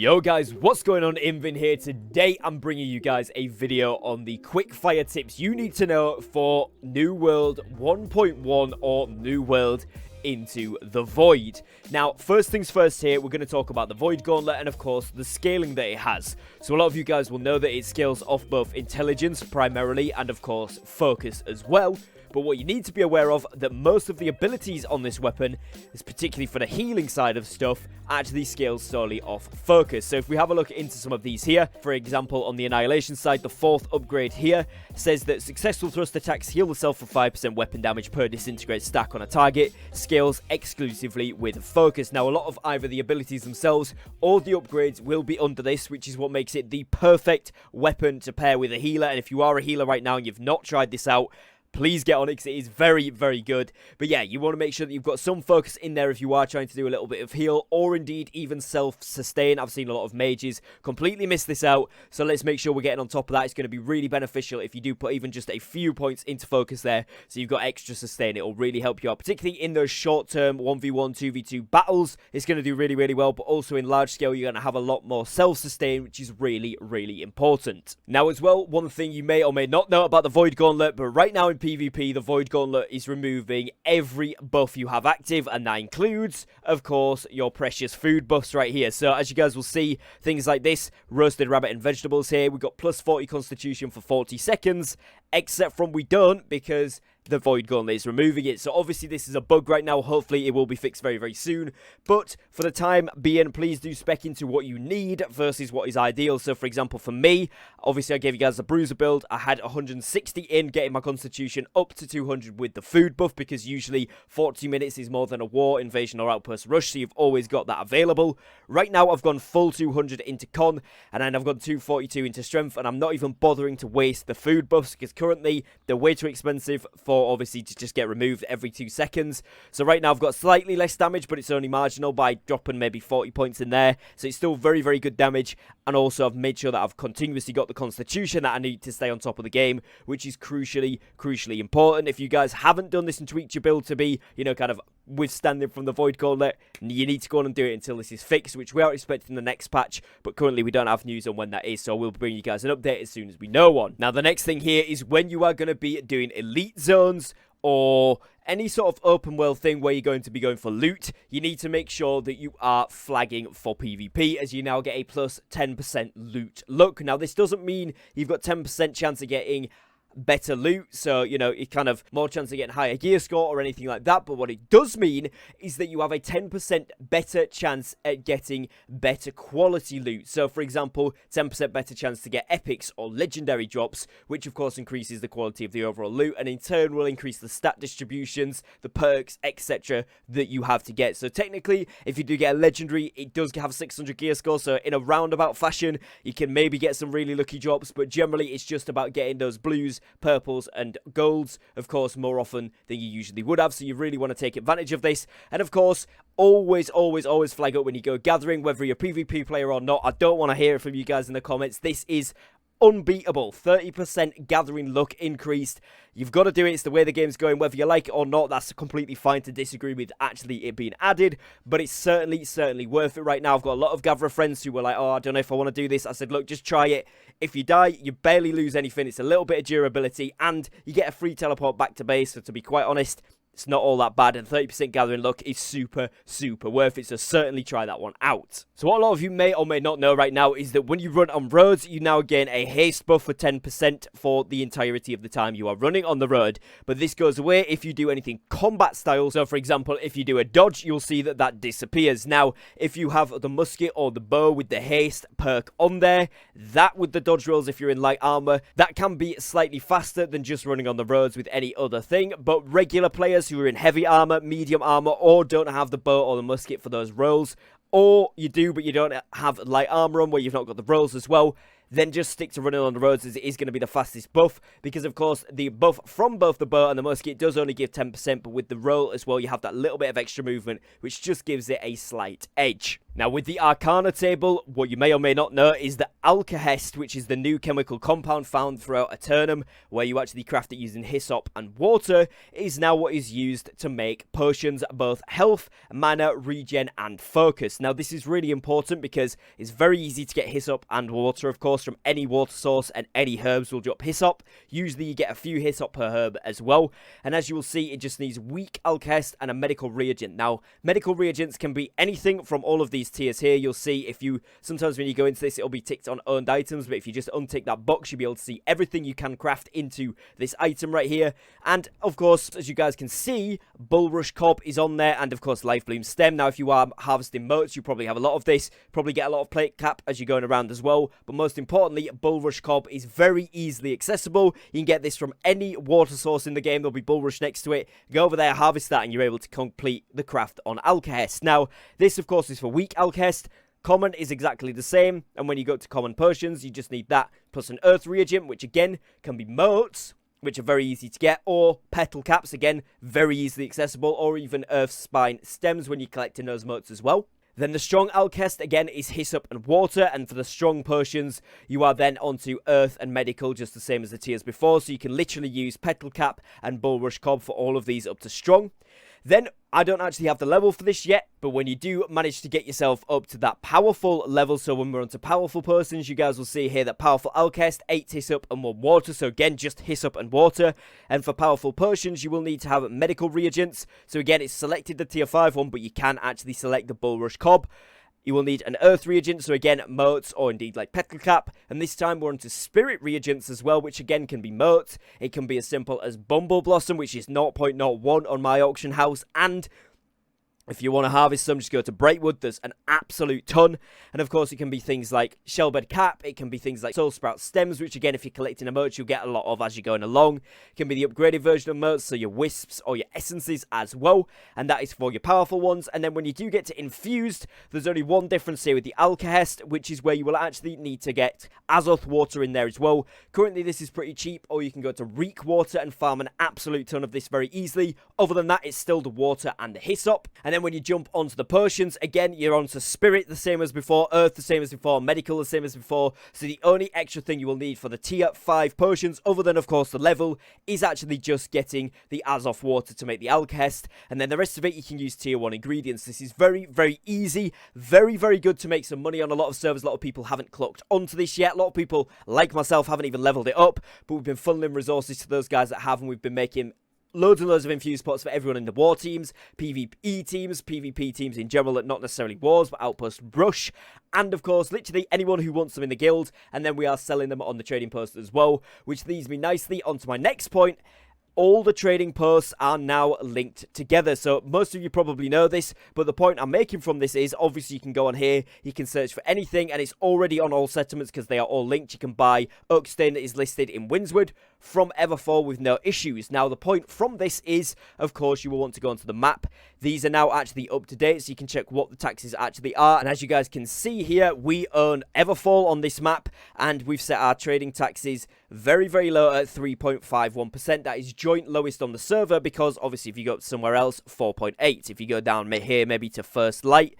Yo guys, what's going on? Invin here. Today I'm bringing you guys a video on the quickfire tips you need to know for New World 1.1 or New World Into the Void. Now, first things first here, we're going to talk about the Void Gauntlet and of course the scaling that it has. So a lot of you guys will know that it scales off both intelligence primarily and of course focus as well. But what you need to be aware of, that most of the abilities on this weapon, is particularly for the healing side of stuff, actually scales solely off focus. So if we have a look into some of these here, for example, on the Annihilation side, the 4th upgrade here says that successful thrust attacks heal the self for 5% weapon damage per disintegrate stack on a target, scales exclusively with focus. Now, a lot of either the abilities themselves or the upgrades will be under this, which is what makes it the perfect weapon to pair with a healer. And if you are a healer right now and you've not tried this out, please get on it because it is very, very good. But yeah, you want to make sure that you've got some focus in there if you are trying to do a little bit of heal or indeed even self-sustain. I've seen a lot of mages completely miss this out, so let's make sure we're getting on top of that. It's going to be really beneficial if you do put even just a few points into focus there, so you've got extra sustain. It will really help you out, particularly in those short-term 1v1, 2v2 battles. It's going to do really, really well, but also in large scale, you're going to have a lot more self-sustain, which is really, really important. Now as well, one thing you may or may not know about the Void Gauntlet, but right now in PvP, the Void Gauntlet is removing every buff you have active, and that includes, of course, your precious food buffs right here. So as you guys will see, things like this, roasted rabbit and vegetables here, we've got plus 40 constitution for 40 seconds, except from we don't, because the Void Gauntlet is removing it. So obviously this is a bug right now. Hopefully it will be fixed very, very soon. But for the time being, please do spec into what you need versus what is ideal. So for example, for me, obviously I gave you guys the bruiser build. I had 160 in, getting my constitution up to 200 with the food buff, because usually 40 minutes is more than a war, invasion or outpost rush. So you've always got that available. Right now I've gone full 200 into con, and then I've gone 242 into strength, and I'm not even bothering to waste the food buffs because currently they're way too expensive for obviously to just get removed every 2 seconds. So right now I've got slightly less damage, but it's only marginal by dropping maybe 40 points in there. So it's still very, very good damage. And also I've made sure that I've continuously got the constitution that I need to stay on top of the game, which is crucially important. If you guys haven't done this and tweaked your build to be, you know, kind of withstanding from the Void Gauntlet, you need to go on and do it until this is fixed, which we are expecting the next patch, but currently we don't have news on when that is, so we'll bring you guys an update as soon as we know one. Now the next thing here is when you are going to be doing elite zones or any sort of open world thing where you're going to be going for loot, you need to make sure that you are flagging for PvP, as you now get a plus 10% loot luck. Now this doesn't mean you've got 10% chance of getting better loot, so you know, it kind of more chance of getting higher gear score or anything like that, but what it does mean is that you have a 10% better chance at getting better quality loot. So for example, 10% better chance to get epics or legendary drops, which of course increases the quality of the overall loot, and in turn will increase the stat distributions, the perks, etc. that you have to get. So technically, if you do get a legendary, it does have 600 gear score, so in a roundabout fashion you can maybe get some really lucky drops, but generally it's just about getting those blues, purples and golds, of course, more often than you usually would have. So you really want to take advantage of this. And of course, always flag up when you go gathering, whether you're a PvP player or not. I don't want to hear it from you guys in the comments. This is unbeatable. 30% gathering luck increased. You've got to do it. It's the way the game's going. Whether you like it or not, that's completely fine to disagree with actually it being added, but it's certainly worth it right now. I've got a lot of gatherer friends who were like, oh, I don't know if I want to do this. I said, look, just try it. If you die, you barely lose anything. It's a little bit of durability, and you get a free teleport back to base. So to be quite honest, it's not all that bad, and 30% gathering luck is super worth it, so certainly try that one out. So what a lot of you may or may not know right now is that when you run on roads, you now gain a haste buff for 10% for the entirety of the time you are running on the road, but this goes away if you do anything combat style. So for example, if you do a dodge, you'll see that that disappears. Now, if you have the musket or the bow with the haste perk on there, that with the dodge rolls, if you're in light armor, that can be slightly faster than just running on the roads with any other thing, but regular players who are in heavy armor, medium armor, or don't have the bow or the musket for those rolls, or you do but you don't have light armor on where you've not got the rolls as well, then just stick to running on the roads, as it is going to be the fastest buff, because of course the buff from both the bow and the musket does only give 10%, but with the roll as well you have that little bit of extra movement, which just gives it a slight edge. Now with the Arcana table, what you may or may not know is that Alkahest, which is the new chemical compound found throughout Eternum, where you actually craft it using hyssop and water, is now what is used to make potions, both health, mana, regen and focus. Now this is really important because it's very easy to get hyssop and water, of course, from any water source, and any herbs will drop hyssop. Usually you get a few hyssop per herb as well, and as you will see, it just needs weak Alkahest and a medical reagent. Now medical reagents can be anything from all of these tiers here. You'll see if you, sometimes when you go into this, it'll be ticked on owned items, but if you just untick that box, you'll be able to see everything you can craft into this item right here. And of course, as you guys can see, Bulrush Cob is on there, and of course Life Bloom Stem. Now if you are harvesting moats, you probably have a lot of this, probably get a lot of plate cap as you're going around as well, but most importantly, Bulrush Cob is very easily accessible. You can get this from any water source in the game. There'll be Bulrush next to it. Go over there, harvest that, and you're able to complete the craft on Alkahest. Now this of course is for weak Alkahest. Common is exactly the same, and when you go to common potions, you just need that plus an earth reagent, which again can be moats, which are very easy to get, or petal caps, again very easily accessible, or even earth spine stems when you're collecting those moats as well. Then the strong Alkahest again is hyssop and water, and for the strong potions you are then onto earth and medical, just the same as the tiers before, so you can literally use petal cap and Bulrush Cob for all of these up to strong. Then, I don't actually have the level for this yet, but when you do manage to get yourself up to that powerful level, so when we're onto powerful potions, you guys will see here that powerful Alkahest, 8 hyssop and 1 water, so again, just hyssop and water. And for powerful potions, you will need to have medical reagents, so again, it's selected the tier 5 one, but you can actually select the Bulrush Cob. You will need an earth reagent, so again, moats, or indeed like petal cap. And this time we're onto spirit reagents as well, which again can be moats. It can be as simple as Bumble Blossom, which is 0.01 on my auction house, and if you want to harvest some, just go to Brightwood. There's an absolute ton. And of course, it can be things like Shellbed Cap. It can be things like Soul Sprout Stems, which again, if you're collecting a moat, you'll get a lot of as you're going along. It can be the upgraded version of moats, so your wisps or your essences as well. And that is for your powerful ones. And then when you do get to infused, there's only one difference here with the Alkahest, which is where you will actually need to get Azoth Water in there as well. Currently, this is pretty cheap, or you can go to Reek Water and farm an absolute ton of this very easily. Other than that, it's still the water and the hyssop. And then when you jump onto the potions, again, you're onto Spirit, the same as before, Earth, the same as before, Medical, the same as before. So the only extra thing you will need for the tier 5 potions, other than, of course, the level, is actually just getting the Azoth Water to make the Alkahest. And then the rest of it, you can use tier 1 ingredients. This is very, very easy. Very, very good to make some money on a lot of servers. A lot of people haven't clocked onto this yet. A lot of people, like myself, haven't even leveled it up. But we've been funneling resources to those guys that have, and we've been making loads and loads of infused pots for everyone in the war teams, PvE teams, PvP teams in general, not necessarily wars, but Outpost Rush, and of course, literally anyone who wants them in the guild, and then we are selling them on the trading post as well, which leads me nicely onto my next point. All the trading posts are now linked together. So most of you probably know this, but the point I'm making from this is, obviously you can go on here, you can search for anything, and it's already on all settlements because they are all linked. You can buy Uxton that is listed in Windswood from Everfall with no issues. Now the point from this is, of course, you will want to go onto the map. These are now actually up to date, so you can check what the taxes actually are. And as you guys can see here, we own Everfall on this map, and we've set our trading taxes very, very low at 3.51%. That is joint lowest on the server, because obviously if you go up somewhere else, 4.8. If you go down here, maybe to First Light,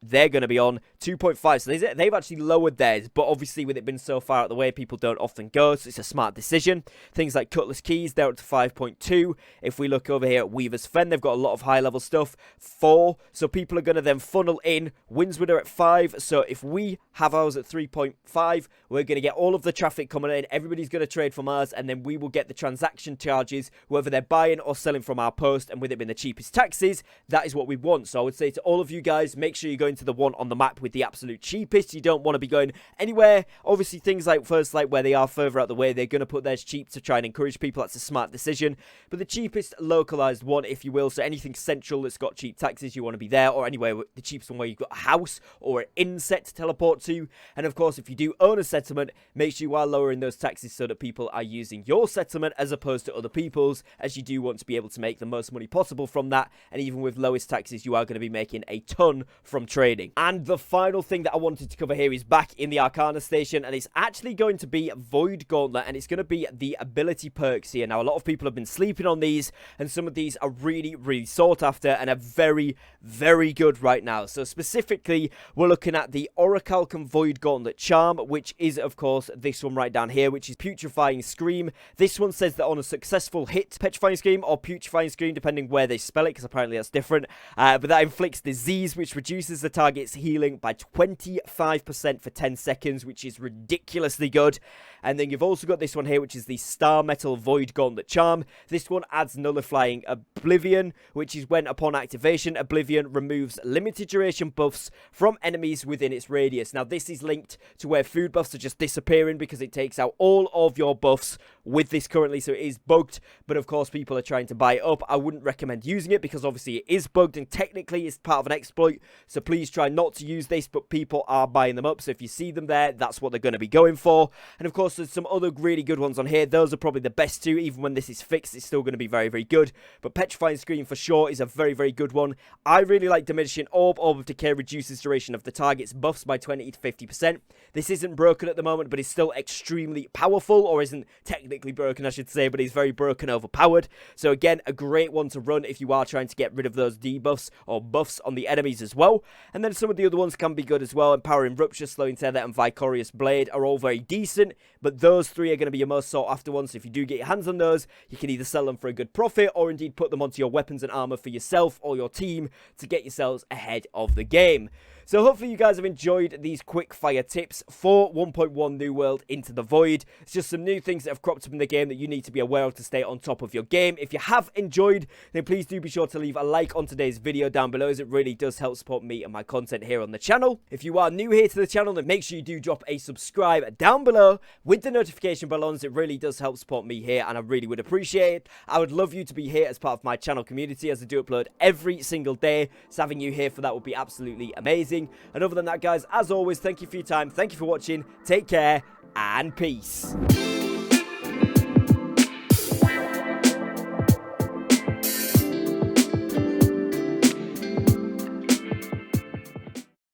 they're going to be on 2.5. So they've actually lowered theirs, but obviously with it being so far out of the way, people don't often go, so it's a smart decision. Things like Cutlass Keys, they're up to 5.2. If we look over here at Weaver's Fen, they've got a lot of high level stuff, 4. So people are going to then funnel in. Windswood are at 5. So if we have ours at 3.5, we're going to get all of the traffic coming in. Everybody's going to trade from ours, and then we will get the transaction charges, whether they're buying or selling from our post. And with it being the cheapest taxes, that is what we want. So I would say to all of you guys, make sure you go into the one on the map with the absolute cheapest. You don't want to be going anywhere. Obviously, things like First Light, where they are further out the way, they're going to put theirs cheap to try and encourage people. That's a smart decision. But the cheapest localized one, if you will, so anything central that's got cheap taxes, you want to be there, or anywhere, the cheapest one where you've got a house or an inset to teleport to. And of course, if you do own a settlement, make sure you are lowering those taxes so that people are using your settlement as opposed to other people's, as you do want to be able to make the most money possible from that. And even with lowest taxes, you are going to be making a ton from training. And the final thing that I wanted to cover here is back in the Arcana station, and it's actually going to be Void Gauntlet, and it's going to be the ability perks here. Now, a lot of people have been sleeping on these, and some of these are really, really sought after and are very, very good right now. So specifically, we're looking at the Orichalcum Void Gauntlet Charm, which is, of course, this one right down here, which is Putrefying Scream. This one says that on a successful hit, Petrifying Scream or Putrefying Scream, depending where they spell it, because apparently that's different, but that inflicts disease, which reduces the target's healing by 25% for 10 seconds, which is ridiculously good. And then you've also got this one here, which is the Star Metal Void Gauntlet Charm. This one adds Nullifying Oblivion, which is when upon activation, Oblivion removes limited duration buffs from enemies within its radius. Now, this is linked to where food buffs are just disappearing because it takes out all of your buffs with this currently, so it is bugged, but of course people are trying to buy it up. I wouldn't recommend using it because obviously it is bugged and technically it's part of an exploit, so please try not to use this, but people are buying them up, so if you see them there, that's what they're going to be going for. And of course there's some other really good ones on here. Those are probably the best two. Even when this is fixed, it's still going to be very, very good, but Petrifying Scream for sure is a very, very good one. I really like Diminishing Orb. Orb of Decay reduces duration of the target's buffs by 20 to 50%. This isn't broken at the moment, but it's still extremely powerful, or isn't technically broken, I should say, but it's very broken overpowered. So again, a great one to run if you are trying to get rid of those debuffs or buffs on the enemies as well. And then some of the other ones can be good as well. Empowering Rupture, Slowing Tether, and Vicarious Blade are all very decent, but those three are going to be your most sought after ones. So if you do get your hands on those, you can either sell them for a good profit or indeed put them onto your weapons and armor for yourself or your team to get yourselves ahead of the game. So hopefully you guys have enjoyed these quick fire tips for 1.1 New World Into the Void. It's just some new things that have cropped up in the game that you need to be aware of to stay on top of your game. If you have enjoyed, then please do be sure to leave a like on today's video down below, as it really does help support me and my content here on the channel. If you are new here to the channel, then make sure you do drop a subscribe down below with the notification bell on, as it really does help support me here, and I really would appreciate it. I would love you to be here as part of my channel community, as I do upload every single day, so having you here for that would be absolutely amazing. And other than that, guys, as always, thank you for your time, thank you for watching, take care, and peace.